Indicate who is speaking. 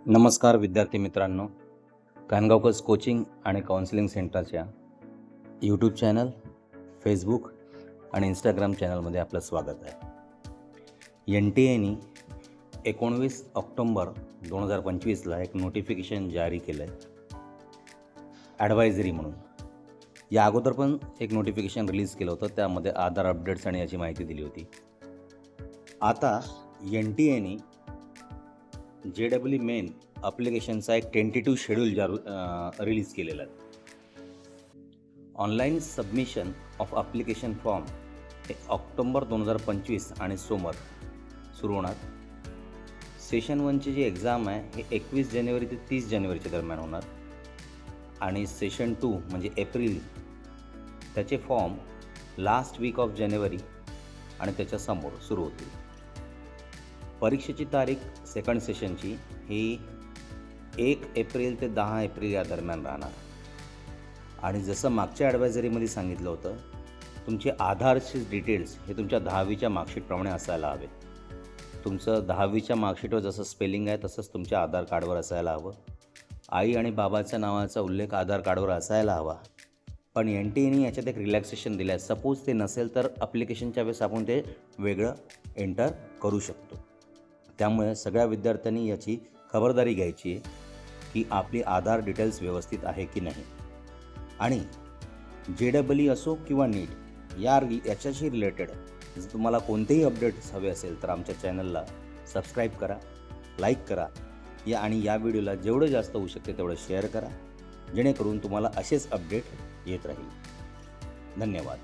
Speaker 1: नमस्कार विद्यार्थी मित्रांनो, कानगावकर कोचिंग आणि काउन्सिलिंग सेंटरच्या यूट्यूब चॅनल, फेसबुक आणि इंस्टाग्राम चॅनलमध्ये आपलं स्वागत आहे. NTAने 19 ऑक्टोंबर 2025ला एक नोटिफिकेशन जारी केलं आहे ॲडवायझरी म्हणून. या अगोदर पण एक नोटिफिकेशन रिलीज केलं होतं, त्यामध्ये आधार अपडेट्स आणि याची माहिती दिली होती. आता NTAने JEE मेन ॲप्लिकेशनचा एक टेंटेटिव्ह शेड्यूल रिलीज केलेला आहे. Online submission of application form हे ऑक्टोंबर 2025 आणि सोमवार सुरू होणार. सेशन 1ची जी एक्झाम आहे हे 21 जानेवारी ते 30 जानेवारीच्या दरम्यान होणार आणि सेशन 2 म्हणजे एप्रिल त्याचे फॉर्म लास्ट वीक ऑफ जानेवारी आणि त्याच्या समोर सुरू होतील. परीक्षेची तारीख सेकंड सेशनची ही 1 एप्रिल ते 10 एप्रिल या दरम्यान राहणार. आणि जसं मागच्या ॲडवायझरीमध्ये सांगितलं होतं, तुमचे आधारचे डिटेल्स हे तुमच्या 10वीच्या मार्कशीटप्रमाणे असायला हवे. तुमचं 10वीच्या मार्कशीटवर जसं स्पेलिंग आहे तसंच तुमच्या आधार कार्डवर असायला हवं. आई आणि बाबाच्या नावाचा उल्लेख आधार कार्डवर असायला हवा. पण NTAने याच्यात एक रिलॅक्सेशन दिलं आहे. सपोज ते नसेल तर ॲप्लिकेशनच्या वेळेस आपण ते वेगळं एंटर करू शकतो. त्यामुळे सगळ्या विद्यार्थ्यांनी याची खबरदारी घ्यायची आहे की आपली आधार डिटेल्स व्यवस्थित आहे की नाही. आणि JEE असो किंवा नीट याच्याशी रिलेटेड जर तुम्हाला कोणतेही अपडेट्स हवे असेल तर आमच्या चॅनलला सबस्क्राईब करा, लाईक करा आणि या व्हिडिओला जेवढं जास्त होऊ शकते तेवढं शेअर करा, जेणेकरून तुम्हाला असेच अपडेट येत राहील. धन्यवाद.